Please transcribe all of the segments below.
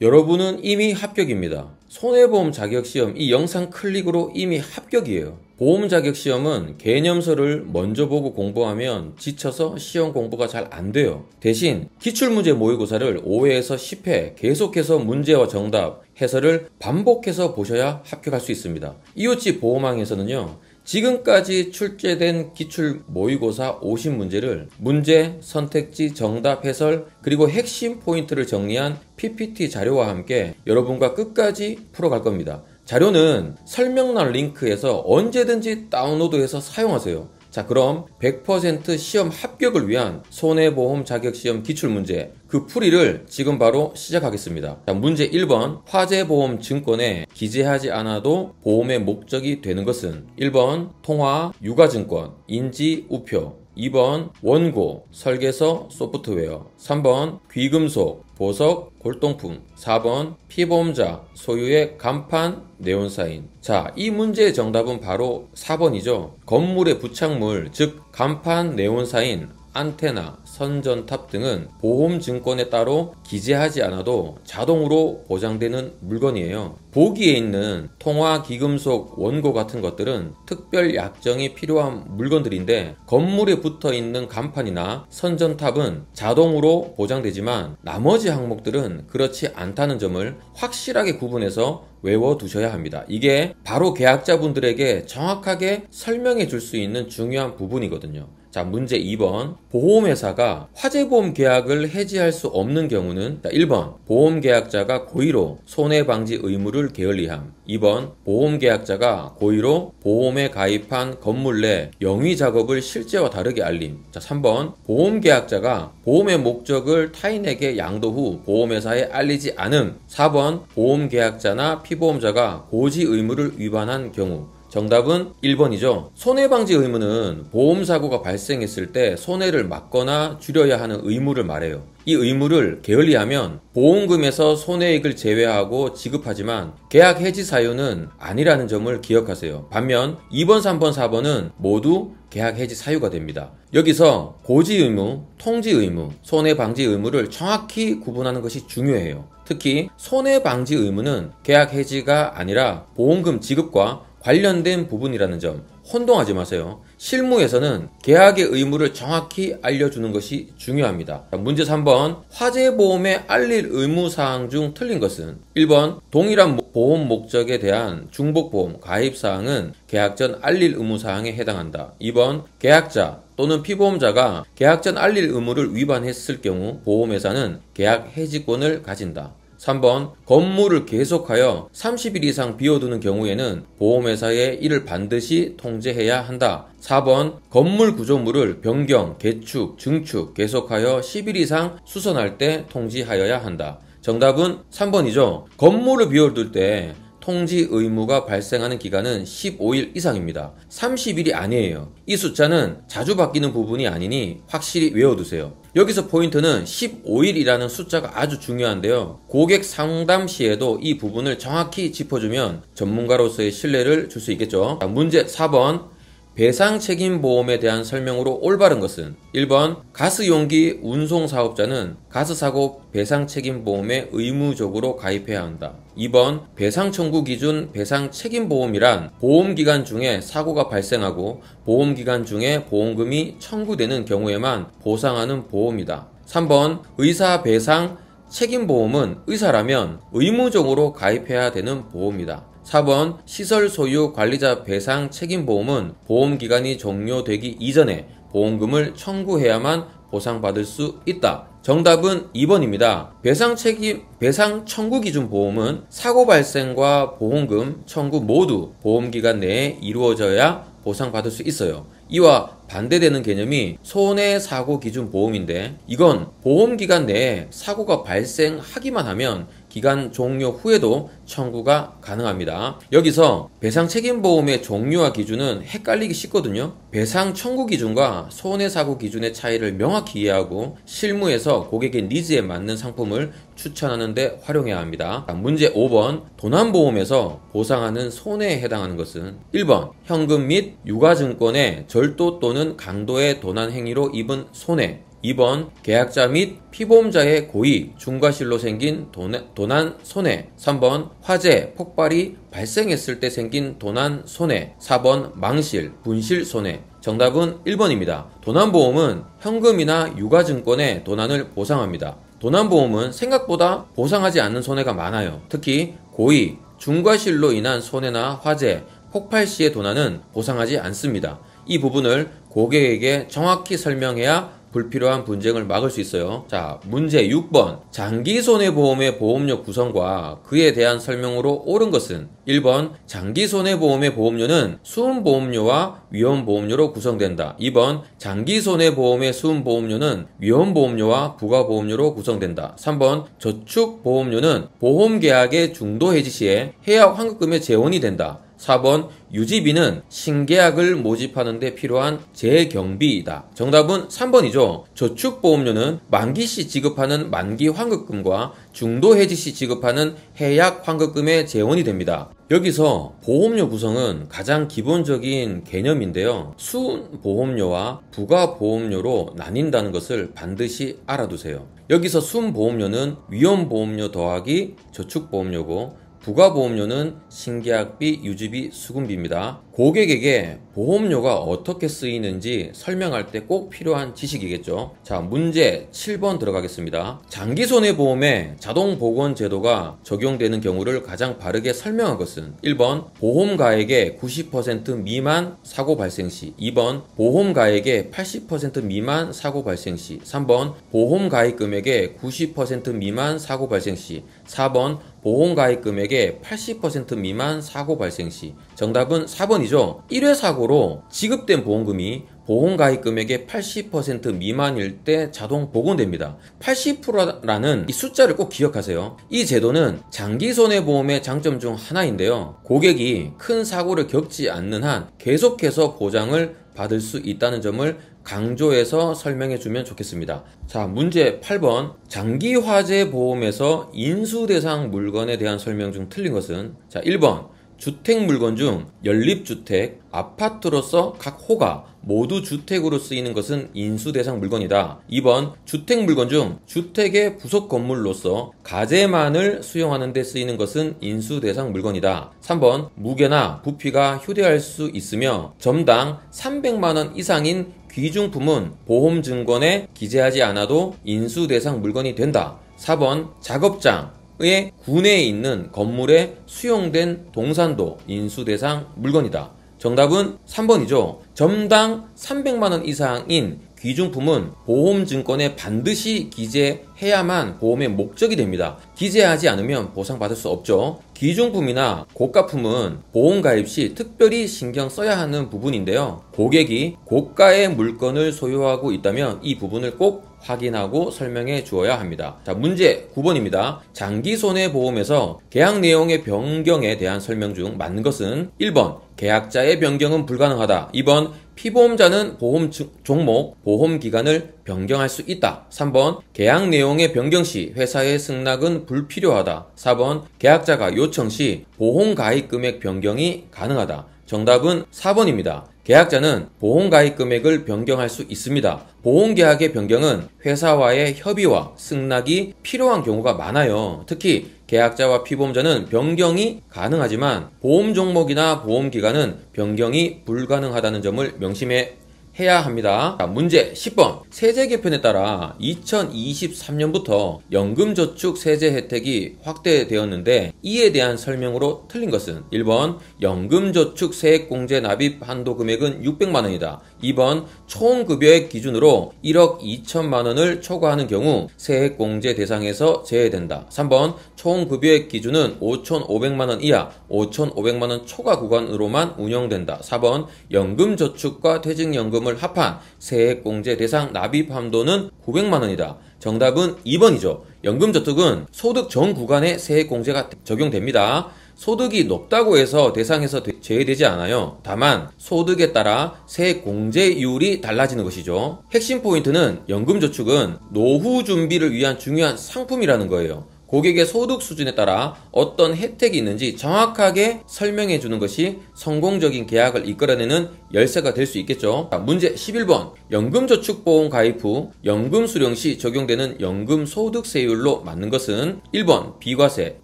여러분은 이미 합격입니다. 손해보험 자격시험 이 영상 클릭으로 이미 합격이에요. 보험 자격시험은 개념서를 먼저 보고 공부하면 지쳐서 시험 공부가 잘 안 돼요. 대신 기출문제 모의고사를 5회에서 10회 계속해서 문제와 정답, 해설을 반복해서 보셔야 합격할 수 있습니다. 이웃집 보험왕에서는요, 지금까지 출제된 기출 모의고사 50문제를 문제, 선택지, 정답, 해설, 그리고 핵심 포인트를 정리한 PPT 자료와 함께 여러분과 끝까지 풀어갈 겁니다. 자료는 설명란 링크에서 언제든지 다운로드해서 사용하세요. 자, 그럼 100% 시험 합격을 위한 손해보험 자격시험 기출문제 그 풀이를 지금 바로 시작하겠습니다. 자, 문제 1번 화재보험증권에 기재하지 않아도 보험의 목적이 되는 것은 1번 통화, 유가증권, 인지, 우표 2번 원고, 설계서, 소프트웨어 3번 귀금속, 보석, 골동품 4번 피보험자 소유의 간판, 네온사인. 자, 이 문제의 정답은 바로 4번이죠. 건물의 부착물, 즉 간판, 네온사인, 안테나, 선전탑 등은 보험증권에 따로 기재하지 않아도 자동으로 보장되는 물건이에요. 보기에 있는 통화, 기금속, 원고 같은 것들은 특별 약정이 필요한 물건들인데 건물에 붙어 있는 간판이나 선전탑은 자동으로 보장되지만 나머지 항목들은 그렇지 않다는 점을 확실하게 구분해서 외워두셔야 합니다. 이게 바로 계약자분들에게 정확하게 설명해 줄 수 있는 중요한 부분이거든요. 자, 문제 2번 보험회사가 화재보험 계약을 해지할 수 없는 경우는 1번 보험계약자가 고의로 손해방지 의무를 게을리함 2번 보험계약자가 고의로 보험에 가입한 건물 내 영위작업을 실제와 다르게 알림. 자, 3번 보험계약자가 보험의 목적을 타인에게 양도 후 보험회사에 알리지 않음 4번 보험계약자나 피보험자가 고지 의무를 위반한 경우. 정답은 1번이죠. 손해방지 의무는 보험사고가 발생했을 때 손해를 막거나 줄여야 하는 의무를 말해요. 이 의무를 게을리하면 보험금에서 손해액을 제외하고 지급하지만 계약 해지 사유는 아니라는 점을 기억하세요. 반면 2번, 3번, 4번은 모두 계약 해지 사유가 됩니다. 여기서 고지 의무, 통지 의무, 손해방지 의무를 정확히 구분하는 것이 중요해요. 특히 손해방지 의무는 계약 해지가 아니라 보험금 지급과 관련된 부분이라는 점 혼동하지 마세요. 실무에서는 계약의 의무를 정확히 알려주는 것이 중요합니다. 문제 3번 화재보험에 알릴 의무사항 중 틀린 것은 1번 동일한 보험 목적에 대한 중복보험 가입사항은 계약 전 알릴 의무사항에 해당한다. 2번 계약자 또는 피보험자가 계약 전 알릴 의무를 위반했을 경우 보험회사는 계약 해지권을 가진다. 3번 건물을 계속하여 30일 이상 비워두는 경우에는 보험회사에 이를 반드시 통지해야 한다. 4번 건물 구조물을 변경, 개축, 증축 계속하여 10일 이상 수선할 때 통지하여야 한다. 정답은 3번이죠. 건물을 비워둘 때 통지 의무가 발생하는 기간은 15일 이상입니다. 30일이 아니에요. 이 숫자는 자주 바뀌는 부분이 아니니 확실히 외워두세요. 여기서 포인트는 15일이라는 숫자가 아주 중요한데요. 고객 상담 시에도 이 부분을 정확히 짚어주면 전문가로서의 신뢰를 줄 수 있겠죠. 문제 4번 배상책임보험에 대한 설명으로 올바른 것은 1번 가스용기 운송사업자는 가스사고 배상책임보험에 의무적으로 가입해야 한다. 2번 배상청구 기준 배상책임보험이란 보험기간 중에 사고가 발생하고 보험기간 중에 보험금이 청구되는 경우에만 보상하는 보험이다. 3번 의사배상 책임보험은 의사라면 의무적으로 가입해야 되는 보험이다. 4번 시설 소유 관리자 배상 책임보험은 보험기간이 종료되기 이전에 보험금을 청구해야만 보상받을 수 있다. 정답은 2번입니다. 배상 청구 기준 보험은 사고 발생과 보험금 청구 모두 보험기간 내에 이루어져야 보상받을 수 있어요. 이와 반대되는 개념이 손해사고 기준 보험인데 이건 보험기간 내에 사고가 발생하기만 하면 기간 종료 후에도 청구가 가능합니다. 여기서 배상책임보험의 종류와 기준은 헷갈리기 쉽거든요. 배상 청구 기준과 손해사고 기준의 차이를 명확히 이해하고 실무에서 고객의 니즈에 맞는 상품을 추천하는 데 활용해야 합니다. 문제 5번 도난보험에서 보상하는 손해에 해당하는 것은 1번 현금 및 유가증권의 절도 또는 강도의 도난 행위로 입은 손해, 2번 계약자 및 피보험자의 고의, 중과실로 생긴 도난 손해. 3번 화재, 폭발이 발생했을 때 생긴 도난 손해. 4번 망실, 분실 손해. 정답은 1번입니다. 도난보험은 현금이나 유가증권의 도난을 보상합니다. 도난보험은 생각보다 보상하지 않는 손해가 많아요. 특히 고의, 중과실로 인한 손해나 화재, 폭발 시의 도난은 보상하지 않습니다. 이 부분을 고객에게 정확히 설명해야 불필요한 분쟁을 막을 수 있어요. 자, 문제 6번. 장기손해보험의 보험료 구성과 그에 대한 설명으로 옳은 것은 1번 장기손해보험의 보험료는 수음보험료와 위험보험료로 구성된다. 2번 장기손해보험의 수음보험료는 위험보험료와 부가보험료로 구성된다. 3번 저축보험료는 보험계약의 중도해지 시에 해약 환급금의 재원이 된다. 4번 유지비는 신계약을 모집하는 데 필요한 재경비이다. 정답은 3번이죠. 저축보험료는 만기 시 지급하는 만기 환급금과 중도해지 시 지급하는 해약 환급금의 재원이 됩니다. 여기서 보험료 구성은 가장 기본적인 개념인데요. 순보험료와 부가보험료로 나뉜다는 것을 반드시 알아두세요. 여기서 순보험료는 위험보험료 더하기 저축보험료고 부가보험료는 신계약비, 유지비, 수금비입니다. 고객에게 보험료가 어떻게 쓰이는지 설명할 때 꼭 필요한 지식이겠죠. 자, 문제 7번 들어가겠습니다. 장기손해보험에 자동보건제도가 적용되는 경우를 가장 바르게 설명한 것은 1번 보험가액의 90% 미만 사고 발생 시. 2번 보험가액의 80% 미만 사고 발생 시. 3번 보험가입금액의 90% 미만 사고 발생 시. 4번 보험가입금액의 80% 미만 사고 발생 시. 정답은 4번이죠. 1회 사고로 지급된 보험금이 보험가입금액의 80% 미만일 때 자동 복원됩니다. 80%라는 이 숫자를 꼭 기억하세요. 이 제도는 장기손해보험의 장점 중 하나인데요. 고객이 큰 사고를 겪지 않는 한 계속해서 보장을 받을 수 있다는 점을 강조해서 설명해 주면 좋겠습니다. 자, 문제 8번. 장기화재보험에서 인수대상 물건에 대한 설명 중 틀린 것은? 자, 1번 주택물건 중 연립주택, 아파트로서 각 호가 모두 주택으로 쓰이는 것은 인수대상 물건이다. 2번 주택물건 중 주택의 부속 건물로서 가재만을 수용하는 데 쓰이는 것은 인수대상 물건이다. 3번 무게나 부피가 휴대할 수 있으며 점당 300만원 이상인 귀중품은 보험증권에 기재하지 않아도 인수대상 물건이 된다. 4번 작업장의 구내에 있는 건물에 수용된 동산도 인수대상 물건이다. 정답은 3번이죠. 점당 300만원 이상인 귀중품은 보험증권에 반드시 기재해야만 보험의 목적이 됩니다. 기재하지 않으면 보상받을 수 없죠. 귀중품이나 고가품은 보험가입 시 특별히 신경 써야 하는 부분인데요. 고객이 고가의 물건을 소유하고 있다면 이 부분을 꼭 확인하고 설명해 주어야 합니다. 자, 문제 9번입니다. 장기손해보험에서 계약 내용의 변경에 대한 설명 중 맞는 것은 1번 계약자의 변경은 불가능하다. 2번 피보험자는 보험 종목, 보험 기간을 변경할 수 있다. 3번 계약 내용의 변경 시 회사의 승낙은 불필요하다. 4번 계약자가 요청 시 보험 가입 금액 변경이 가능하다. 정답은 4번입니다. 계약자는 보험 가입 금액을 변경할 수 있습니다. 보험계약의 변경은 회사와의 협의와 승낙이 필요한 경우가 많아요. 특히 계약자와 피보험자는 변경이 가능하지만 보험 종목이나 보험 기간은 변경이 불가능하다는 점을 명심해 해야 합니다. 자, 문제 10번. 세제 개편에 따라 2023년부터 연금저축 세제 혜택이 확대되었는데 이에 대한 설명으로 틀린 것은 1번 연금저축 세액공제 납입 한도 금액은 600만원이다. 2번 총급여액 기준으로 1억 2천만원을 초과하는 경우 세액공제 대상에서 제외된다. 3번 총급여액 기준은 5,500만원 이하, 5,500만원 초과 구간으로만 운영된다. 4번 연금저축과 퇴직연금을 합한 세액공제 대상 납입 한도는 900만원이다. 정답은 2번이죠. 연금저축은 소득 전 구간에 세액공제가 적용됩니다. 소득이 높다고 해서 대상에서 제외되지 않아요. 다만 소득에 따라 세액공제율이 달라지는 것이죠. 핵심 포인트는 연금저축은 노후 준비를 위한 중요한 상품이라는 거예요. 고객의 소득 수준에 따라 어떤 혜택이 있는지 정확하게 설명해 주는 것이 성공적인 계약을 이끌어내는 열쇠가 될 수 있겠죠. 문제 11번. 연금저축보험 가입 후 연금 수령 시 적용되는 연금소득세율로 맞는 것은 1번 비과세,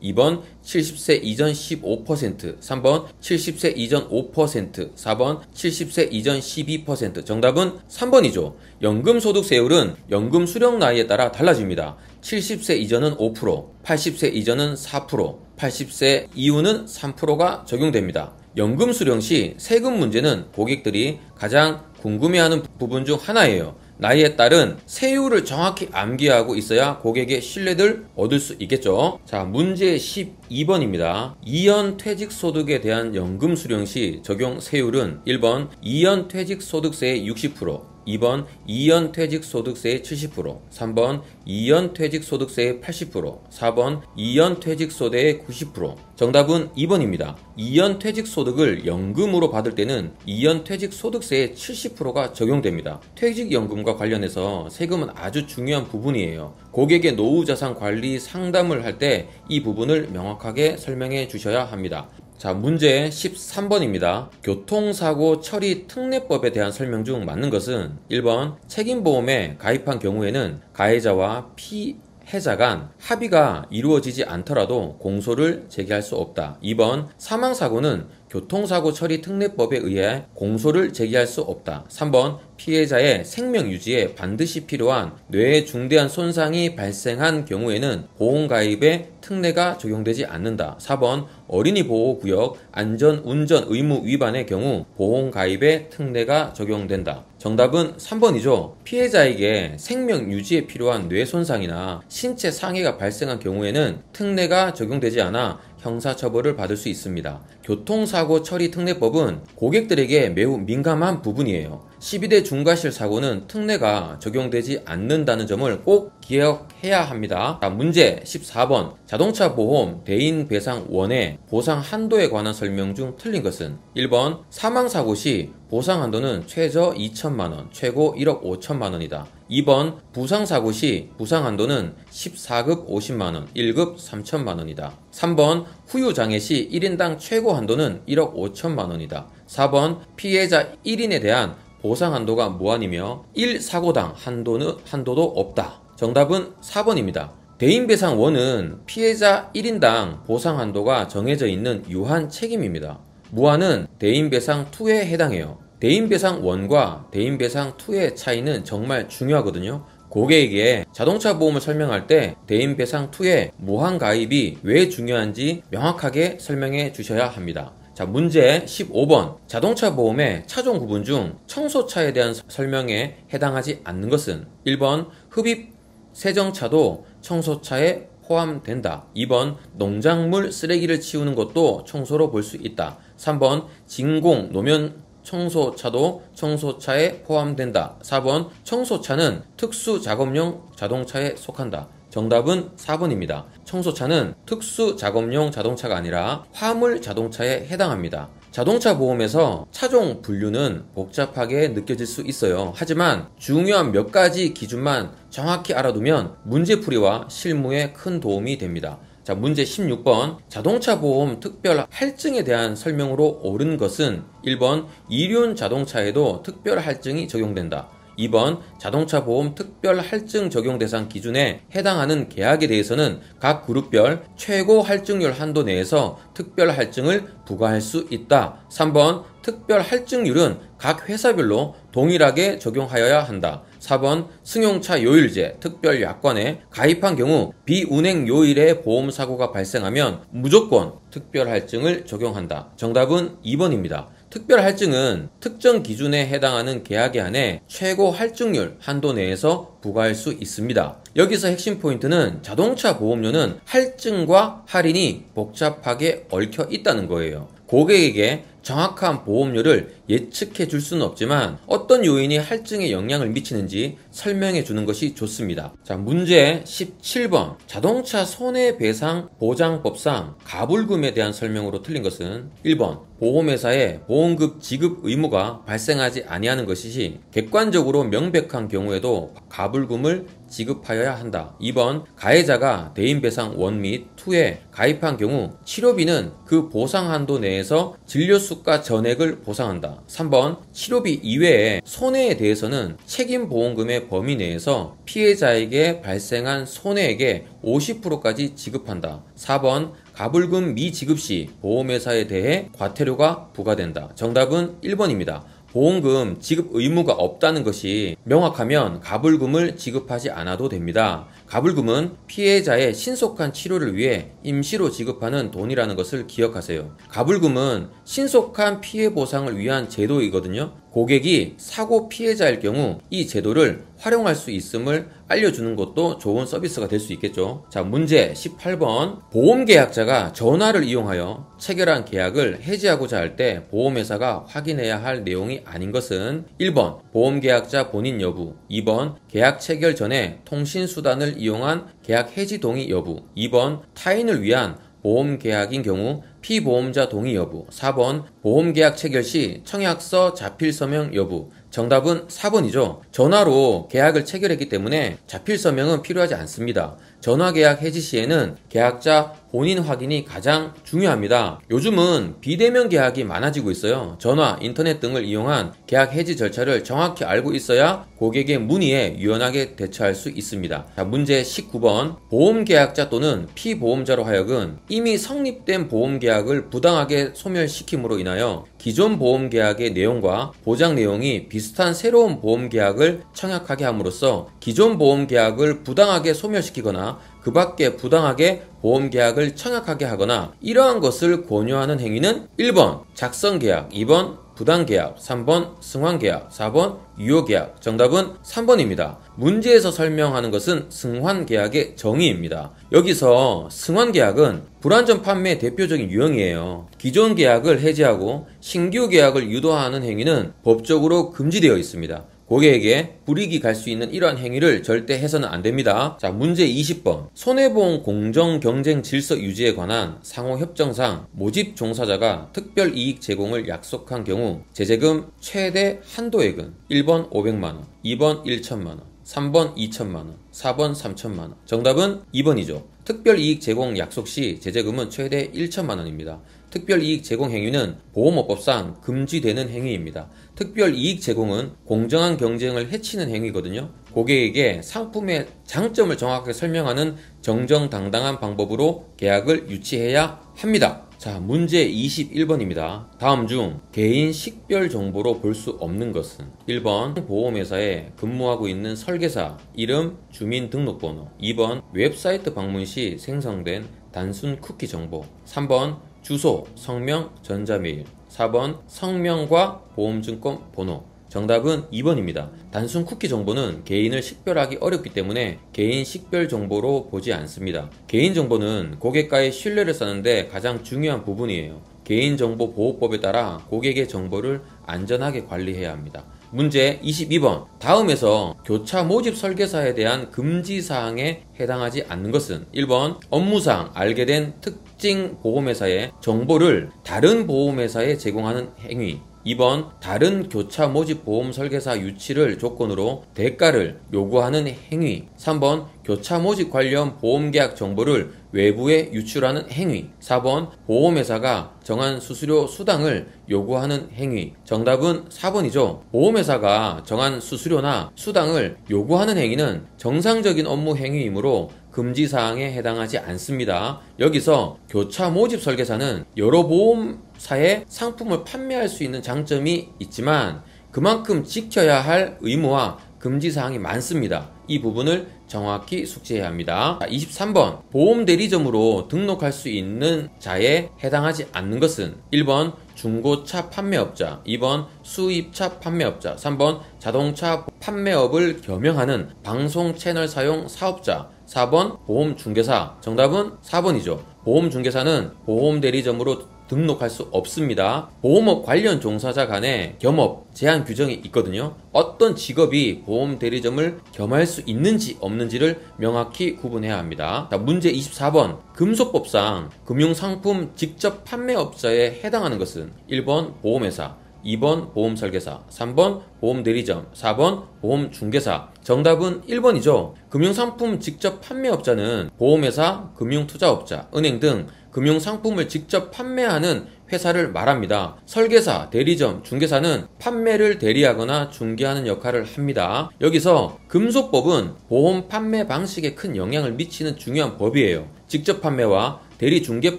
2번 70세 이전 15%, 3번 70세 이전 5%, 4번 70세 이전 12%. 정답은 3번이죠. 연금소득세율은 연금 수령 나이에 따라 달라집니다. 70세 이전은 5%, 80세 이전은 4%, 80세 이후는 3%가 적용됩니다. 연금 수령 시 세금 문제는 고객들이 가장 궁금해하는 부분 중 하나예요. 나이에 따른 세율을 정확히 암기하고 있어야 고객의 신뢰를 얻을 수 있겠죠. 자, 문제 12번입니다. 2연 퇴직소득에 대한 연금 수령 시 적용 세율은 1번 2연 퇴직소득세의 60%, 2번 2연 퇴직소득세의 70%, 3번 2연 퇴직소득세의 80%, 4번 2연 퇴직소득의 90%. 정답은 2번입니다. 2연 퇴직소득을 연금으로 받을 때는 2연 퇴직소득세의 70%가 적용됩니다. 퇴직연금과 관련해서 세금은 아주 중요한 부분이에요. 고객의 노후자산 관리 상담을 할 때 이 부분을 명확하게 설명해 주셔야 합니다. 자, 문제 13번입니다. 교통사고 처리 특례법에 대한 설명 중 맞는 것은 1번 책임보험에 가입한 경우에는 가해자와 피해자 간 합의가 이루어지지 않더라도 공소를 제기할 수 없다. 2번 사망사고는 교통사고 처리 특례법에 의해 공소를 제기할 수 없다. 3번 피해자의 생명 유지에 반드시 필요한 뇌에 중대한 손상이 발생한 경우에는 보험가입에 특례가 적용되지 않는다. 4번 어린이 보호구역 안전운전 의무 위반의 경우 보험가입에 특례가 적용된다. 정답은 3번이죠. 피해자에게 생명 유지에 필요한 뇌 손상이나 신체 상해가 발생한 경우에는 특례가 적용되지 않아 형사처벌을 받을 수 있습니다. 교통사고 처리 특례법은 고객들에게 매우 민감한 부분이에요. 12대 중과실 사고는 특례가 적용되지 않는다는 점을 꼭 기억해야 합니다. 문제 14번. 자동차 보험 대인 배상 원의 보상 한도에 관한 설명 중 틀린 것은 1번 사망사고 시 보상 한도는 최저 2천만원, 최고 1억 5천만원이다. 2번 부상사고 시 부상 한도는 14급 50만원, 1급 3천만원이다. 3번 후유장애 시 1인당 최고 한도는 1억 5천만원이다. 4번 피해자 1인에 대한 보상 한도가 무한이며 1사고당 한도도 없다. 정답은 4번입니다. 대인배상원은 피해자 1인당 보상 한도가 정해져 있는 유한 책임입니다. 무한은 대인배상2에 해당해요. 대인배상1과 대인배상2의 차이는 정말 중요하거든요. 고객에게 자동차 보험을 설명할 때 대인배상2의 무한 가입이 왜 중요한지 명확하게 설명해 주셔야 합니다. 자, 문제 15번. 자동차 보험의 차종 구분 중 청소차에 대한 설명에 해당하지 않는 것은 1번 흡입 세정차도 청소차에 포함된다. 2번 농작물 쓰레기를 치우는 것도 청소로 볼 수 있다. 3번 진공 노면 청소차도 청소차에 포함된다. 4번 청소차는 특수 작업용 자동차에 속한다. 정답은 4번입니다. 청소차는 특수 작업용 자동차가 아니라 화물 자동차에 해당합니다. 자동차 보험에서 차종 분류는 복잡하게 느껴질 수 있어요. 하지만 중요한 몇 가지 기준만 정확히 알아두면 문제풀이와 실무에 큰 도움이 됩니다. 자, 문제 16번. 자동차 보험 특별 할증에 대한 설명으로 옳은 것은 1번 이륜 자동차에도 특별 할증이 적용된다. 2번 자동차 보험 특별 할증 적용 대상 기준에 해당하는 계약에 대해서는 각 그룹별 최고 할증률 한도 내에서 특별 할증을 부과할 수 있다. 3번 특별 할증률은 각 회사별로 동일하게 적용하여야 한다. 4번 승용차 요일제 특별 약관에 가입한 경우 비운행 요일에 보험사고가 발생하면 무조건 특별 할증을 적용한다. 정답은 2번입니다. 특별 할증은 특정 기준에 해당하는 계약에 한해 최고 할증률 한도 내에서 부과할 수 있습니다. 여기서 핵심 포인트는 자동차 보험료는 할증과 할인이 복잡하게 얽혀 있다는 거예요. 고객에게 정확한 보험료를 예측해 줄 수는 없지만 어떤 요인이 할증에 영향을 미치는지 설명해 주는 것이 좋습니다. 자, 문제 17번. 자동차 손해배상 보장법상 가불금에 대한 설명으로 틀린 것은 1번 보험회사에 보험금 지급 의무가 발생하지 아니하는 것이지 객관적으로 명백한 경우에도 가불금을 지급하여야 한다. 2번 가해자가 대인배상 1 및 2에 가입한 경우 치료비는 그 보상 한도 내에서 진료수가 전액을 보상한다. 3번 치료비 이외에 손해에 대해서는 책임보험금의 범위 내에서 피해자에게 발생한 손해액의 50%까지 지급한다. 4번 가불금 미지급 시 보험회사에 대해 과태료가 부과된다. 정답은 1번입니다. 보험금 지급 의무가 없다는 것이 명확하면 가불금을 지급하지 않아도 됩니다. 가불금은 피해자의 신속한 치료를 위해 임시로 지급하는 돈이라는 것을 기억하세요. 가불금은 신속한 피해 보상을 위한 제도이거든요. 고객이 사고 피해자일 경우 이 제도를 활용할 수 있음을 알려주는 것도 좋은 서비스가 될 수 있겠죠. 자, 문제 18번. 보험계약자가 전화를 이용하여 체결한 계약을 해지하고자 할 때 보험회사가 확인해야 할 내용이 아닌 것은 1번 보험계약자 본인 여부, 2번 계약 체결 전에 통신수단을 이용한 계약 해지 동의 여부, 2번 타인을 위한 보험계약인 경우 피보험자 동의 여부, 4번 보험계약 체결 시 청약서 자필서명 여부. 정답은 4번이죠. 전화로 계약을 체결했기 때문에 자필서명은 필요하지 않습니다. 전화계약 해지 시에는 계약자 본인 확인이 가장 중요합니다. 요즘은 비대면 계약이 많아지고 있어요. 전화, 인터넷 등을 이용한 계약 해지 절차를 정확히 알고 있어야 고객의 문의에 유연하게 대처할 수 있습니다. 자, 문제 19번. 보험계약자 또는 피보험자로 하여금 이미 성립된 보험계약을 부당하게 소멸시킴으로 인하여 기존 보험계약의 내용과 보장 내용이 비슷한 새로운 보험계약을 청약하게 함으로써 기존 보험계약을 부당하게 소멸시키거나 그 밖에 부당하게 보험계약을 청약하게 하거나 이러한 것을 권유하는 행위는 1번 작성계약, 2번 부당계약, 3번 승환계약, 4번 유효계약. 정답은 3번입니다. 문제에서 설명하는 것은 승환계약의 정의입니다. 여기서 승환계약은 불완전 판매의 대표적인 유형이에요. 기존 계약을 해지하고 신규 계약을 유도하는 행위는 법적으로 금지되어 있습니다. 고객에게 불이익이 갈 수 있는 이러한 행위를 절대 해서는 안 됩니다. 자, 문제 20번. 손해보험 공정 경쟁 질서 유지에 관한 상호협정상 모집 종사자가 특별 이익 제공을 약속한 경우 제재금 최대 한도액은 1번 500만원, 2번 1천만원, 3번 2천만원, 4번 3천만원. 정답은 2번이죠. 특별이익 제공 약속 시 제재금은 최대 1천만원입니다. 특별이익 제공 행위는 보험업법상 금지되는 행위입니다. 특별이익 제공은 공정한 경쟁을 해치는 행위거든요. 고객에게 상품의 장점을 정확하게 설명하는 정정당당한 방법으로 계약을 유치해야 합니다. 자, 문제 21번입니다. 다음 중 개인 식별 정보로 볼 수 없는 것은 1번 보험회사에 근무하고 있는 설계사 이름, 주민등록번호, 2번 웹사이트 방문 시 생성된 단순 쿠키 정보, 3번 주소, 성명, 전자메일, 4번 성명과 보험증권 번호. 정답은 2번입니다. 단순 쿠키 정보는 개인을 식별하기 어렵기 때문에 개인 식별 정보로 보지 않습니다. 개인정보는 고객과의 신뢰를 쌓는데 가장 중요한 부분이에요. 개인정보보호법에 따라 고객의 정보를 안전하게 관리해야 합니다. 문제 22번. 다음에서 교차 모집 설계사에 대한 금지사항에 해당하지 않는 것은 1번 업무상 알게 된 특징 보험회사의 정보를 다른 보험회사에 제공하는 행위, 2번 다른 교차 모집 보험 설계사 유치를 조건으로 대가를 요구하는 행위, 3번 교차 모집 관련 보험계약 정보를 외부에 유출하는 행위, 4번 보험회사가 정한 수수료 수당을 요구하는 행위. 정답은 4번이죠. 보험회사가 정한 수수료나 수당을 요구하는 행위는 정상적인 업무 행위이므로 금지사항에 해당하지 않습니다. 여기서 교차 모집 설계사는 여러 보험사에 상품을 판매할 수 있는 장점이 있지만 그만큼 지켜야 할 의무와 금지사항이 많습니다. 이 부분을 정확히 숙지해야 합니다. 23번. 보험대리점으로 등록할 수 있는 자에 해당하지 않는 것은 1번 중고차 판매업자, 2번 수입차 판매업자, 3번 자동차 판매업을 겸용하는 방송 채널 사용 사업자, 4번 보험중개사. 정답은 4번이죠. 보험중개사는 보험대리점으로 등록할 수 없습니다. 보험업 관련 종사자 간의 겸업 제한 규정이 있거든요. 어떤 직업이 보험대리점을 겸할 수 있는지 없는지를 명확히 구분해야 합니다. 자, 문제 24번. 금속법상 금융상품 직접 판매업자에 해당하는 것은 1번 보험회사, 2번 보험설계사, 3번 보험대리점, 4번 보험중개사. 정답은 1번이죠. 금융상품 직접 판매업자는 보험회사, 금융투자업자, 은행 등 금융상품을 직접 판매하는 회사를 말합니다. 설계사, 대리점, 중개사는 판매를 대리하거나 중개하는 역할을 합니다. 여기서 금소법은 보험 판매 방식에 큰 영향을 미치는 중요한 법이에요. 직접 판매와 대리 중개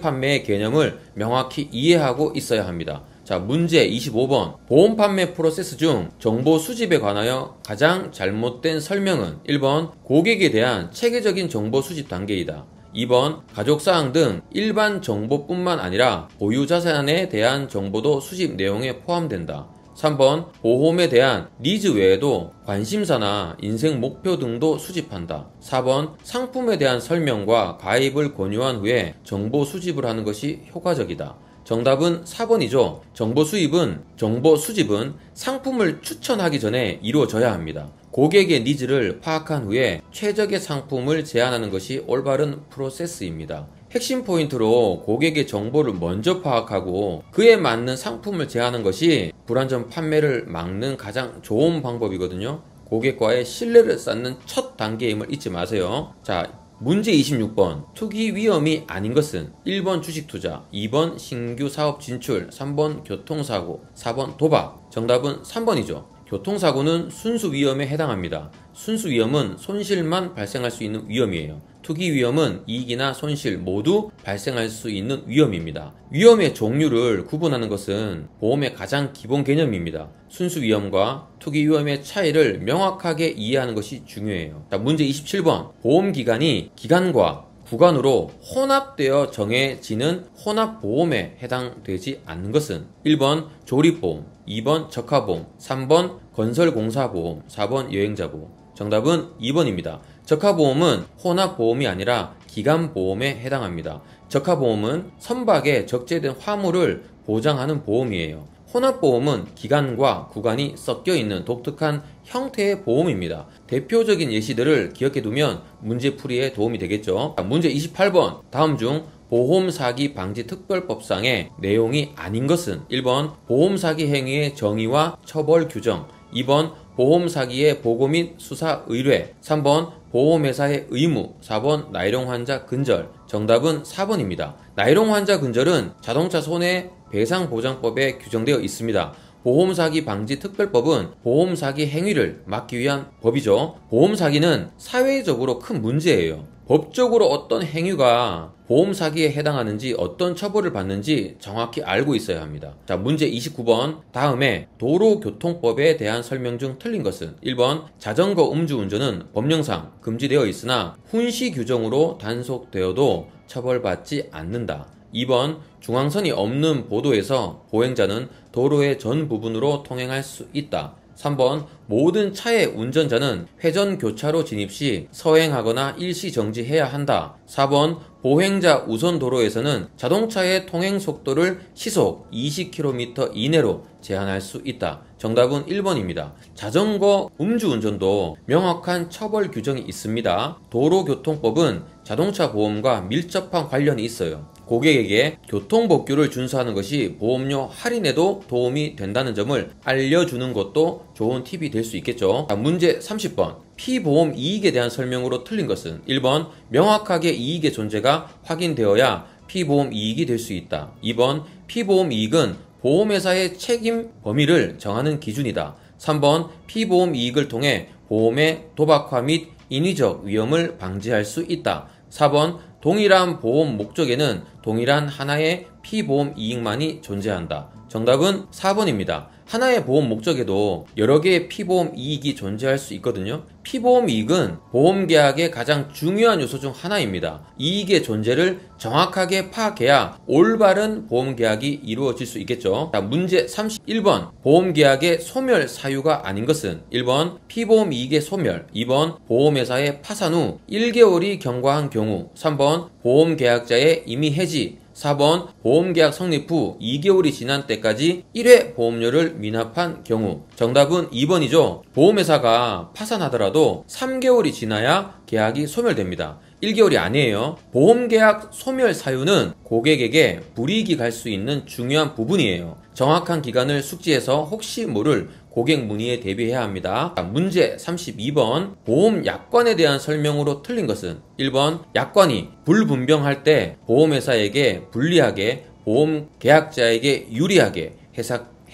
판매의 개념을 명확히 이해하고 있어야 합니다. 자, 문제 25번. 보험 판매 프로세스 중 정보 수집에 관하여 가장 잘못된 설명은 1번 고객에 대한 체계적인 정보 수집 단계이다. 2번 가족사항 등 일반 정보뿐만 아니라 보유자산에 대한 정보도 수집 내용에 포함된다. 3번 보험에 대한 니즈 외에도 관심사나 인생 목표 등도 수집한다. 4번 상품에 대한 설명과 가입을 권유한 후에 정보 수집을 하는 것이 효과적이다. 정답은 4번이죠. 정보 수집은 상품을 추천하기 전에 이루어져야 합니다. 고객의 니즈를 파악한 후에 최적의 상품을 제안하는 것이 올바른 프로세스입니다. 핵심 포인트로 고객의 정보를 먼저 파악하고 그에 맞는 상품을 제안하는 것이 불안전 판매를 막는 가장 좋은 방법이거든요. 고객과의 신뢰를 쌓는 첫 단계임을 잊지 마세요. 자, 문제 26번. 투기 위험이 아닌 것은 1번 주식투자, 2번 신규 사업 진출, 3번 교통사고, 4번 도박. 정답은 3번이죠. 교통사고는 순수 위험에 해당합니다. 순수 위험은 손실만 발생할 수 있는 위험이에요. 투기 위험은 이익이나 손실 모두 발생할 수 있는 위험입니다. 위험의 종류를 구분하는 것은 보험의 가장 기본 개념입니다. 순수 위험과 투기 위험의 차이를 명확하게 이해하는 것이 중요해요. 자, 문제 27번. 보험기간이 기간과 구간으로 혼합되어 정해지는 혼합보험에 해당되지 않는 것은 1번 조립보험, 2번 적합보험, 3번 건설공사보험, 4번 여행자보험. 정답은 2번입니다. 적합보험은 혼합보험이 아니라 기간보험에 해당합니다. 적합보험은 선박에 적재된 화물을 보장하는 보험이에요. 혼합보험은 기간과 구간이 섞여있는 독특한 형태의 보험입니다. 대표적인 예시들을 기억해두면 문제풀이에 도움이 되겠죠. 문제 28번. 다음 중 보험사기 방지 특별법상의 내용이 아닌 것은 1번 보험사기 행위의 정의와 처벌 규정, 2번 보험사기의 보고 및 수사 의뢰, 3번 보험회사의 의무, 4번 나이롱 환자 근절. 정답은 4번입니다. 나이롱 환자 근절은 자동차 손해배상보장법에 규정되어 있습니다. 보험사기 방지 특별법은 보험사기 행위를 막기 위한 법이죠. 보험사기는 사회적으로 큰 문제예요. 법적으로 어떤 행위가 보험사기에 해당하는지 어떤 처벌을 받는지 정확히 알고 있어야 합니다. 자, 문제 29번. 다음에 도로교통법에 대한 설명 중 틀린 것은 1번 자전거 음주운전은 법령상 금지되어 있으나 훈시 규정으로 단속되어도 처벌받지 않는다. 2번 중앙선이 없는 보도에서 보행자는 도로의 전 부분으로 통행할 수 있다. 3번 모든 차의 운전자는 회전교차로 진입 시 서행하거나 일시 정지해야 한다. 4번 보행자 우선 도로에서는 자동차의 통행 속도를 시속 20km 이내로 제한할 수 있다. 정답은 1번입니다. 자전거 음주운전도 명확한 처벌 규정이 있습니다. 도로교통법은 자동차 보험과 밀접한 관련이 있어요. 고객에게 교통법규를 준수하는 것이 보험료 할인에도 도움이 된다는 점을 알려주는 것도 좋은 팁이 될 수 있겠죠. 자, 문제 30번. 피보험 이익에 대한 설명으로 틀린 것은 1번 명확하게 이익의 존재가 확인되어야 피보험 이익이 될 수 있다. 2번 피보험 이익은 보험회사의 책임 범위를 정하는 기준이다. 3번 피보험 이익을 통해 보험의 도박화 및 인위적 위험을 방지할 수 있다. 4번 동일한 보험 목적에는 동일한 하나의 피보험 이익만이 존재한다. 정답은 4번입니다. 하나의 보험 목적에도 여러 개의 피보험 이익이 존재할 수 있거든요. 피보험 이익은 보험계약의 가장 중요한 요소 중 하나입니다. 이익의 존재를 정확하게 파악해야 올바른 보험계약이 이루어질 수 있겠죠. 자, 문제 31번. 보험계약의 소멸 사유가 아닌 것은 1번 피보험 이익의 소멸, 2번 보험회사의 파산 후 1개월이 경과한 경우, 3번 보험계약자의 임의 해지, 4번 보험계약 성립 후 2개월이 지난 때까지 1회 보험료를 미납한 경우. 정답은 2번이죠. 보험회사가 파산하더라도 3개월이 지나야 계약이 소멸됩니다. 1개월이 아니에요. 보험계약 소멸 사유는 고객에게 불이익이 갈 수 있는 중요한 부분이에요. 정확한 기간을 숙지해서 혹시 모를 고객 문의에 대비해야 합니다. 문제 32번 보험 약관에 대한 설명으로 틀린 것은 1번 약관이 불분명할 때 보험회사에게 불리하게 보험 계약자에게 유리하게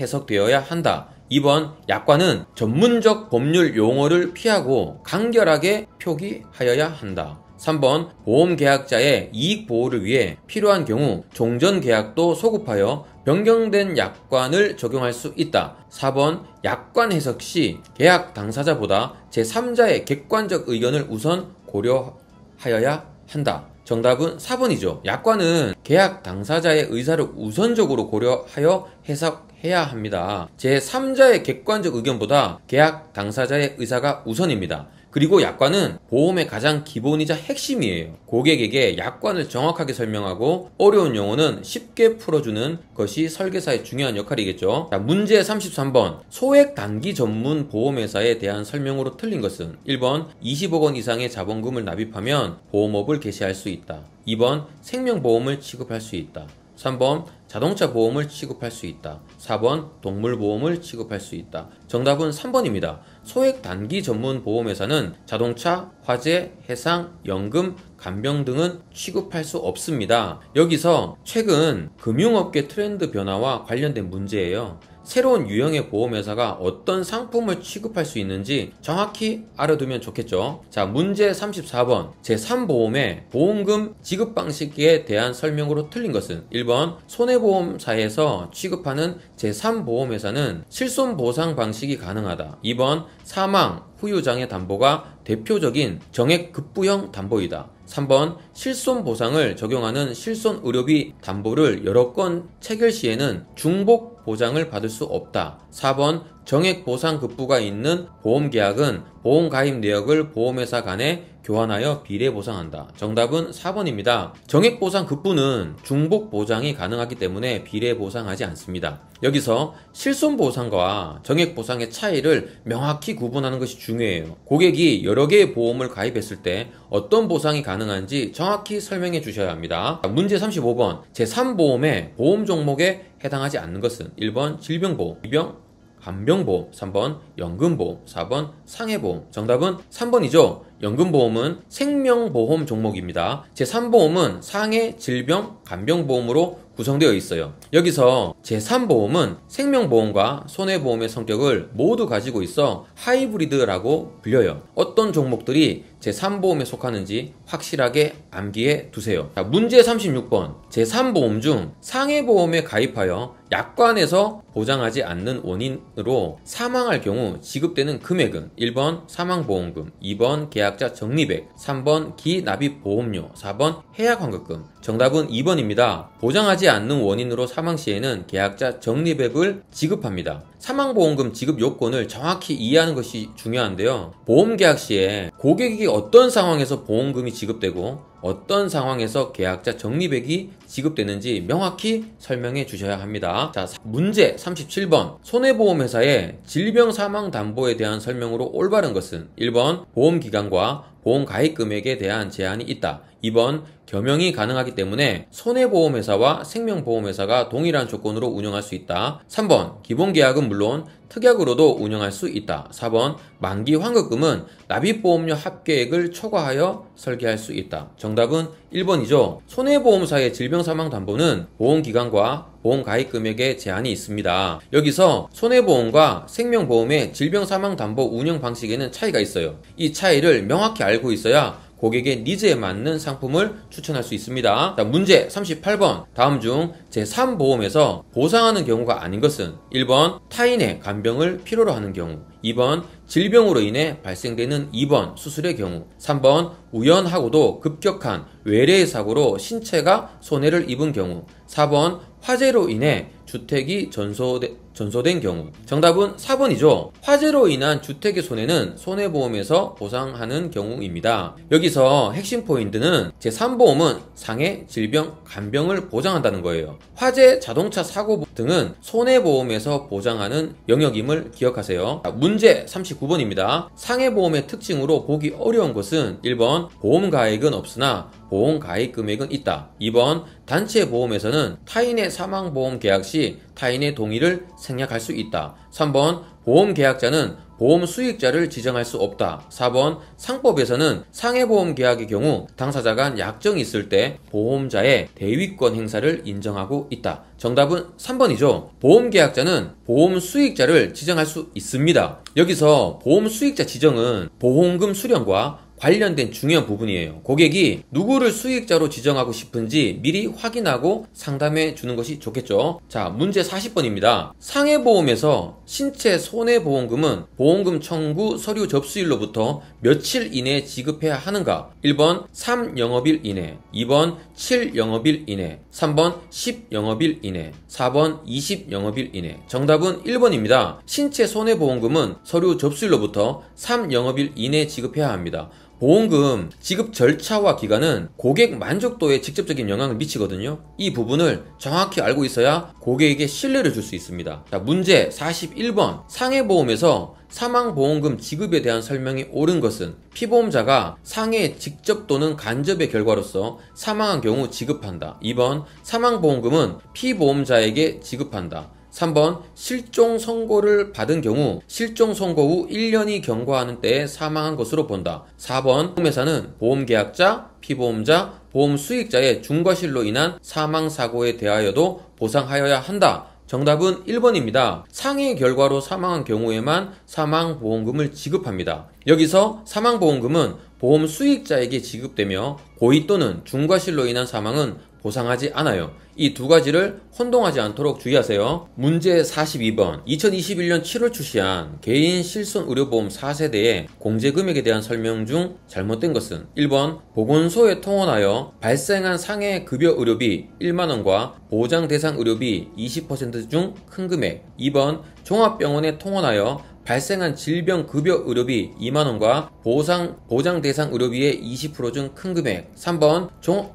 해석되어야 한다. 2번 약관은 전문적 법률 용어를 피하고 간결하게 표기하여야 한다. 3번 보험계약자의 이익보호를 위해 필요한 경우 종전계약도 소급하여 변경된 약관을 적용할 수 있다. 4번 약관 해석 시 계약 당사자보다 제3자의 객관적 의견을 우선 고려하여야 한다. 정답은 4번이죠. 약관은 계약 당사자의 의사를 우선적으로 고려하여 해석해야 합니다. 제3자의 객관적 의견보다 계약 당사자의 의사가 우선입니다. 그리고 약관은 보험의 가장 기본이자 핵심이에요. 고객에게 약관을 정확하게 설명하고 어려운 용어는 쉽게 풀어주는 것이 설계사의 중요한 역할이겠죠. 자, 문제 33번 소액 단기 전문 보험회사에 대한 설명으로 틀린 것은 1번 20억 원 이상의 자본금을 납입하면 보험업을 개시할 수 있다. 2번 생명보험을 취급할 수 있다. 3번 자동차 보험을 취급할 수 있다. 4번 동물보험을 취급할 수 있다. 정답은 3번입니다. 소액 단기 전문 보험회사는 자동차, 화재, 해상, 연금, 간병 등은 취급할 수 없습니다. 여기서 최근 금융업계 트렌드 변화와 관련된 문제예요. 새로운 유형의 보험회사가 어떤 상품을 취급할 수 있는지 정확히 알아두면 좋겠죠. 자, 문제 34번 제3보험의 보험금 지급 방식에 대한 설명으로 틀린 것은 1번 손해보험사에서 취급하는 제3보험회사는 실손보상 방식이 가능하다. 2번 사망, 후유장애 담보가 대표적인 정액급부형 담보이다. 3번 실손보상을 적용하는 실손의료비 담보를 여러 건 체결 시에는 중복 보장을 받을 수 없다. 4번 정액보상급부가 있는 보험계약은 보험가입 내역을 보험회사 간에 교환하여 비례보상한다. 정답은 4번입니다. 정액보상급부는 중복보장이 가능하기 때문에 비례보상하지 않습니다. 여기서 실손보상과 정액보상의 차이를 명확히 구분하는 것이 중요해요. 고객이 여러 개의 보험을 가입했을 때 어떤 보상이 가능한지 정확히 설명해 주셔야 합니다. 문제 35번 제3보험의 보험 종목에 해당하지 않는 것은 1번 질병보험, 2번 간병보험, 3번 연금보험, 4번 상해보험. 정답은 3번이죠. 연금보험은 생명보험 종목입니다. 제3보험은 상해, 질병, 간병보험으로 구성되어 있어요. 여기서 제3보험은 생명보험과 손해보험의 성격을 모두 가지고 있어 하이브리드라고 불려요. 어떤 종목들이 제3보험에 속하는지 확실하게 암기해 두세요. 자, 문제 36번 제3보험 중 상해보험에 가입하여 약관에서 보장하지 않는 원인으로 사망할 경우 지급되는 금액은 1번 사망보험금, 2번 계약자 적립액, 3번 기납입보험료, 4번 해약환급금. 정답은 2번입니다. 보장하지 않는 원인으로 사망 시에는 계약자 적립액을 지급합니다. 사망보험금 지급 요건을 정확히 이해하는 것이 중요한데요. 보험계약 시에 고객이 어떤 상황에서 보험금이 지급되고 어떤 상황에서 계약자 적립액이 지급되는지 명확히 설명해 주셔야 합니다. 자, 문제 37번 손해보험회사의 질병사망담보에 대한 설명으로 올바른 것은 1번 보험기간과 보험가입금액에 대한 제한이 있다. 2번 겸용이 가능하기 때문에 손해보험회사와 생명보험회사가 동일한 조건으로 운영할 수 있다. 3번 기본계약은 물론 특약으로도 운영할 수 있다. 4번 만기 환급금은 납입보험료 합계액을 초과하여 설계할 수 있다. 정답은 1번이죠. 손해보험사의 질병사망담보는 보험기간과 보험가입금액에 제한이 있습니다. 여기서 손해보험과 생명보험의 질병사망담보 운영 방식에는 차이가 있어요. 이 차이를 명확히 알고 있어야 고객의 니즈에 맞는 상품을 추천할 수 있습니다. 자, 문제 38번 다음 중 제3보험에서 보상하는 경우가 아닌 것은 1번 타인의 간병을 필요로 하는 경우, 2번 질병으로 인해 발생되는 입원, 수술의 경우, 3번 우연하고도 급격한 외래의 사고로 신체가 손해를 입은 경우, 4번 화재로 인해 주택이 전소된 경우. 정답은 4번이죠. 화재로 인한 주택의 손해는 손해보험에서 보상하는 경우입니다. 여기서 핵심 포인트는 제3보험은 상해, 질병, 간병을 보장한다는 거예요. 화재, 자동차 사고 등은 손해보험에서 보장하는 영역임을 기억하세요. 문제 39번입니다. 상해보험의 특징으로 보기 어려운 것은 1번 보험가액은 없으나 보험가입 금액은 있다. 2번 단체 보험에서는 타인의 사망보험 계약 시 타인의 동의를 생략할 수 있다. 3번 보험계약자는 보험 수익자를 지정할 수 없다. 4번 상법에서는 상해보험 계약의 경우 당사자 간 약정이 있을 때 보험자의 대위권 행사를 인정하고 있다. 정답은 3번이죠. 보험계약자는 보험 수익자를 지정할 수 있습니다. 여기서 보험 수익자 지정은 보험금 수령과 관련된 중요한 부분이에요. 고객이 누구를 수익자로 지정하고 싶은지 미리 확인하고 상담해 주는 것이 좋겠죠. 자, 문제 40번입니다. 상해보험에서 신체 손해보험금은 보험금 청구 서류 접수일로부터 며칠 이내에 지급해야 하는가? 1번 3영업일 이내, 2번 7영업일 이내, 3번 10영업일 이내, 4번 20영업일 이내. 정답은 1번입니다. 신체 손해보험금은 서류 접수일로부터 3영업일 이내에 지급해야 합니다. 보험금 지급 절차와 기간은 고객 만족도에 직접적인 영향을 미치거든요. 이 부분을 정확히 알고 있어야 고객에게 신뢰를 줄 수 있습니다. 자, 문제 41번. 상해보험에서 사망보험금 지급에 대한 설명이 옳은 것은 피보험자가 상해 직접 또는 간접의 결과로서 사망한 경우 지급한다. 2번 사망보험금은 피보험자에게 지급한다. 3번 실종 선고를 받은 경우 실종 선고 후 1년이 경과하는 때에 사망한 것으로 본다. 4번 보험회사는 보험계약자, 피보험자, 보험 수익자의 중과실로 인한 사망사고에 대하여도 보상하여야 한다. 정답은 1번입니다. 상해 결과로 사망한 경우에만 사망보험금을 지급합니다. 여기서 사망보험금은 보험 수익자에게 지급되며 고의 또는 중과실로 인한 사망은 보상하지 않아요. 이 두 가지를 혼동하지 않도록 주의하세요. 문제 42번. 2021년 7월 출시한 개인 실손의료보험 4세대의 공제금액에 대한 설명 중 잘못된 것은 1번 보건소에 통원하여 발생한 상해 급여 의료비 1만원과 보장 대상 의료비 20% 중 큰 금액. 2번 종합병원에 통원하여 발생한 질병급여 의료비 2만원과 보장 대상 의료비의 20% 중 큰 금액. 3번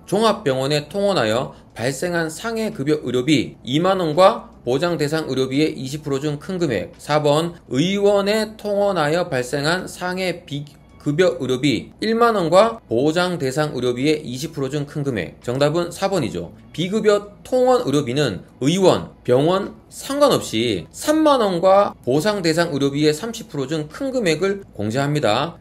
종합병원에 통원하여 발생한 상해급여 의료비 2만원과 보장 대상 의료비의 20% 중 큰 금액. 4번 의원에 통원하여 발생한 상해 급여 의료비 1만원과 보장 대상 의료비의 20% 중 큰 금액. 정답은 4번이죠. 비급여 통원 의료비는 의원, 병원 상관없이 3만원과 보상 대상 의료비의 30% 중 큰 금액을 공제합니다.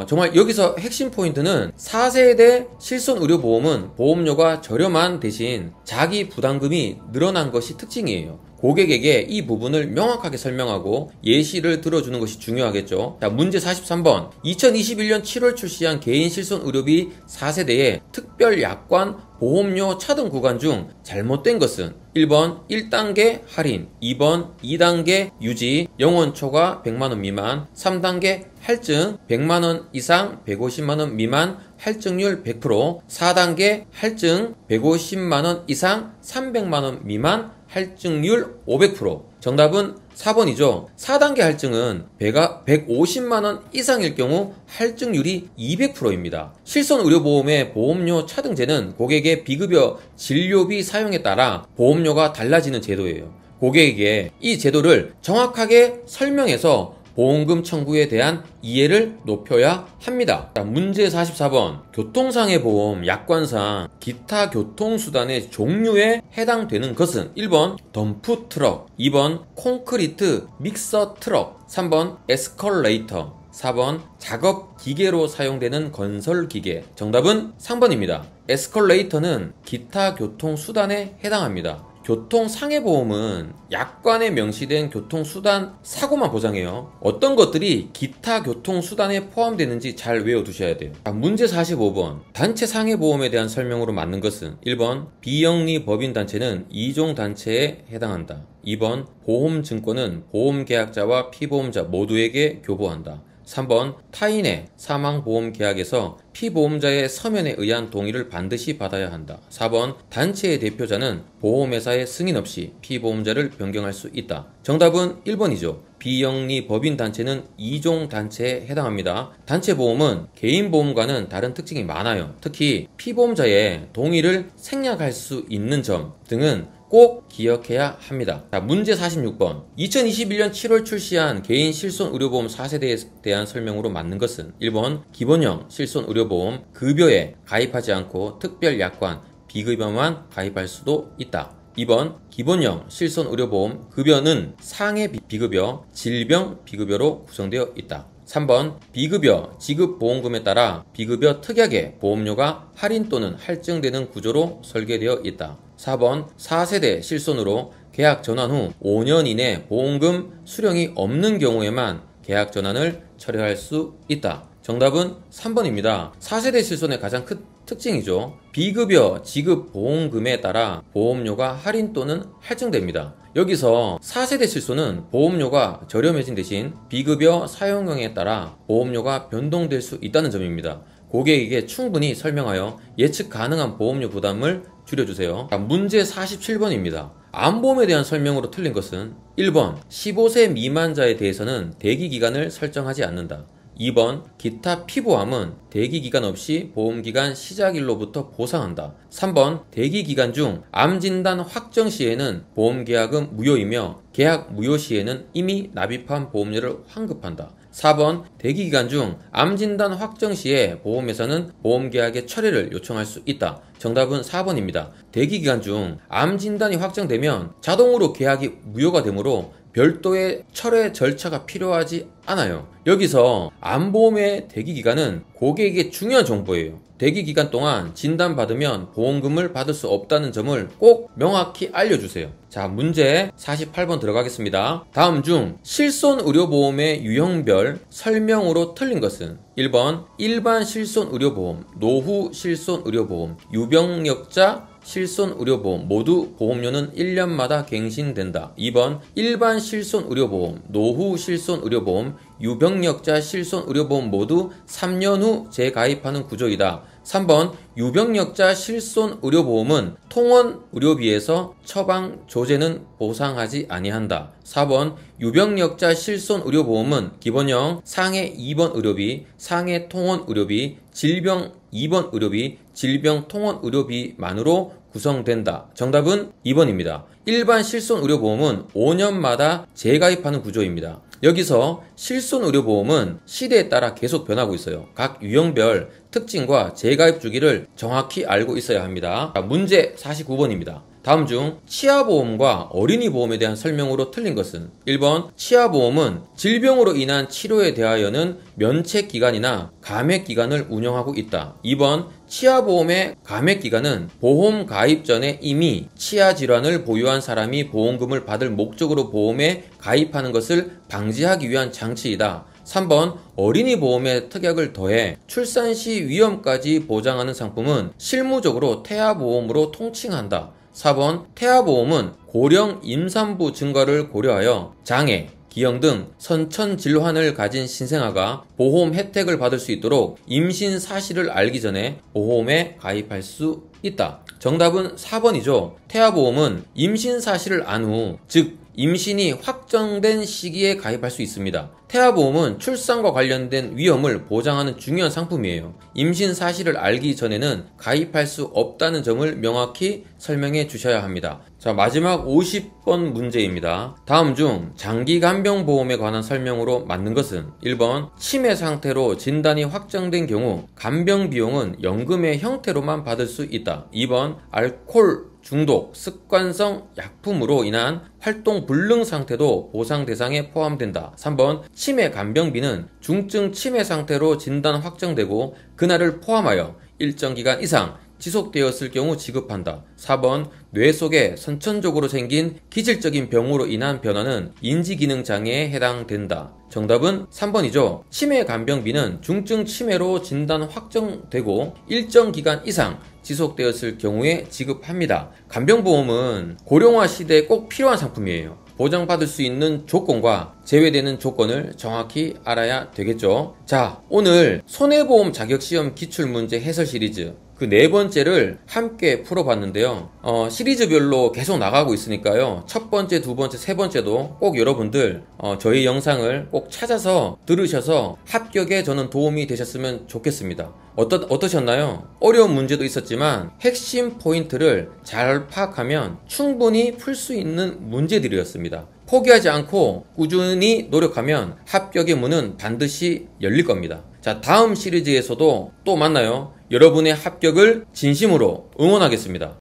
정말 여기서 핵심 포인트는 4세대 실손의료보험은 보험료가 저렴한 대신 자기 부담금이 늘어난 것이 특징이에요. 고객에게 이 부분을 명확하게 설명하고 예시를 들어주는 것이 중요하겠죠. 자, 문제 43번. 2021년 7월 출시한 개인 실손의료비 4세대의 특별약관 보험료 차등 구간 중 잘못된 것은 1번 1단계 할인, 2번 2단계 유지, 영원 초과 100만원 미만, 3단계 할증 100만원 이상 150만원 미만 할증률 100%, 4단계 할증 150만원 이상 300만원 미만 할증률 500%. 정답은 4번이죠. 4단계 할증은 150만원 이상일 경우 할증률이 200%입니다. 실손의료보험의 보험료 차등제는 고객의 비급여 진료비 사용에 따라 보험료가 달라지는 제도예요. 고객에게 이 제도를 정확하게 설명해서 보험금 청구에 대한 이해를 높여야 합니다. 자, 문제 44번. 교통상해 보험 약관상 기타 교통수단의 종류에 해당되는 것은 1번 덤프트럭, 2번 콘크리트 믹서 트럭, 3번 에스컬레이터, 4번 작업 기계로 사용되는 건설 기계. 정답은 3번입니다. 에스컬레이터는 기타 교통수단에 해당합니다. 교통상해보험은 약관에 명시된 교통수단 사고만 보장해요. 어떤 것들이 기타 교통수단에 포함되는지 잘 외워두셔야 돼요. 문제 45번. 단체 상해보험에 대한 설명으로 맞는 것은 1번 비영리 법인단체는 2종 단체에 해당한다. 2번 보험증권은 보험계약자와 피보험자 모두에게 교부한다. 3번 타인의 사망보험계약에서 피보험자의 서면에 의한 동의를 반드시 받아야 한다. 4번 단체의 대표자는 보험회사의 승인 없이 피보험자를 변경할 수 있다. 정답은 1번이죠. 비영리 법인단체는 2종 단체에 해당합니다. 단체보험은 개인보험과는 다른 특징이 많아요. 특히 피보험자의 동의를 생략할 수 있는 점 등은 꼭 기억해야 합니다. 자, 문제 46번. 2021년 7월 출시한 개인 실손의료보험 4세대에 대한 설명으로 맞는 것은 1번 기본형 실손의료보험 급여에 가입하지 않고 특별약관, 비급여만 가입할 수도 있다. 2번 기본형 실손의료보험 급여는 상해 비급여, 질병 비급여로 구성되어 있다. 3번 비급여 지급보험금에 따라 비급여 특약의 보험료가 할인 또는 할증되는 구조로 설계되어 있다. 4번 4세대 실손으로 계약 전환 후 5년 이내 보험금 수령이 없는 경우에만 계약 전환을 철회할 수 있다. 정답은 3번입니다. 4세대 실손의 가장 큰 특징이죠. 비급여 지급 보험금에 따라 보험료가 할인 또는 할증됩니다. 여기서 4세대 실손은 보험료가 저렴해진 대신 비급여 사용량에 따라 보험료가 변동될 수 있다는 점입니다. 고객에게 충분히 설명하여 예측 가능한 보험료 부담을 줄여주세요. 문제 47번입니다. 암보험에 대한 설명으로 틀린 것은 1번 15세 미만자에 대해서는 대기기간을 설정하지 않는다. 2번 기타 피보암은 대기기간 없이 보험기간 시작일로부터 보상한다. 3번 대기기간 중 암진단 확정 시에는 보험계약은 무효이며 계약 무효 시에는 이미 납입한 보험료를 환급한다. 4번 대기기간 중 암진단 확정 시에 보험회사는 보험계약의 철회를 요청할 수 있다. 정답은 4번입니다. 대기기간 중 암진단이 확정되면 자동으로 계약이 무효가 되므로 별도의 철회 절차가 필요하지 않아요. 여기서 암보험의 대기기간은 고객에게 중요한 정보예요. 대기기간 동안 진단받으면 보험금을 받을 수 없다는 점을 꼭 명확히 알려주세요. 자, 문제 48번 들어가겠습니다. 다음 중 실손의료보험의 유형별 설명으로 틀린 것은 1번 일반 실손의료보험, 노후 실손의료보험, 유병력자 실손의료보험 모두 보험료는 1년마다 갱신된다. 2번 일반 실손의료보험, 노후 실손의료보험, 유병력자 실손의료보험 모두 3년 후 재가입하는 구조이다. 3번 유병력자 실손의료보험은 통원의료비에서 처방 조제는 보상하지 아니한다. 4번 유병력자 실손의료보험은 기본형 상해 2번 의료비, 상해 통원의료비, 질병 2번 의료비, 질병 통원의료비만으로 구성된다. 정답은 2번입니다. 일반 실손의료보험은 5년마다 재가입하는 구조입니다. 여기서 실손의료보험은 시대에 따라 계속 변하고 있어요. 각 유형별 특징과 재가입 주기를 정확히 알고 있어야 합니다. 문제 49번입니다. 다음 중 치아보험과 어린이보험에 대한 설명으로 틀린 것은 1번 치아보험은 질병으로 인한 치료에 대하여는 면책기간이나 감액기간을 운영하고 있다. 2번 치아보험의 감액기간은 보험 가입 전에 이미 치아질환을 보유한 사람이 보험금을 받을 목적으로 보험에 가입하는 것을 방지하기 위한 장치이다. 3번 어린이 보험의 특약을 더해 출산 시 위험까지 보장하는 상품은 실무적으로 태아보험으로 통칭한다. 4번 태아보험은 고령 임산부 증가를 고려하여 장애, 기형 등 선천 질환을 가진 신생아가 보험 혜택을 받을 수 있도록 임신 사실을 알기 전에 보험에 가입할 수 있다. 정답은 4번이죠. 태아보험은 임신 사실을 안 후, 즉 임신이 확정된 시기에 가입할 수 있습니다. 태아보험은 출산과 관련된 위험을 보장하는 중요한 상품이에요. 임신 사실을 알기 전에는 가입할 수 없다는 점을 명확히 설명해 주셔야 합니다. 자, 마지막 50번 문제입니다. 다음 중 장기 간병보험에 관한 설명으로 맞는 것은 1번 치매 상태로 진단이 확정된 경우 간병 비용은 연금의 형태로만 받을 수 있다. 2번 알코올 중독, 습관성 약품으로 인한 활동 불능 상태도 보상 대상에 포함된다. 3번 치매 간병비는 중증 치매 상태로 진단 확정되고 그날을 포함하여 일정 기간 이상 지속되었을 경우 지급한다. 4번 뇌 속에 선천적으로 생긴 기질적인 병으로 인한 변화는 인지기능 장애에 해당된다. 정답은 3번이죠. 치매 간병비는 중증 치매로 진단 확정되고 일정 기간 이상 지속되었을 경우에 지급합니다. 간병보험은 고령화 시대에 꼭 필요한 상품이에요. 보장받을 수 있는 조건과 제외되는 조건을 정확히 알아야 되겠죠. 자, 오늘 손해보험 자격시험 기출문제 해설 시리즈 그 네 번째를 함께 풀어봤는데요. 시리즈별로 계속 나가고 있으니까요. 첫 번째, 두 번째, 세 번째도 꼭 여러분들 저희 영상을 꼭 찾아서 들으셔서 합격에 저는 도움이 되셨으면 좋겠습니다. 어떠셨나요? 어려운 문제도 있었지만 핵심 포인트를 잘 파악하면 충분히 풀 수 있는 문제들이었습니다. 포기하지 않고 꾸준히 노력하면 합격의 문은 반드시 열릴 겁니다. 자, 다음 시리즈에서도 또 만나요. 여러분의 합격을 진심으로 응원하겠습니다.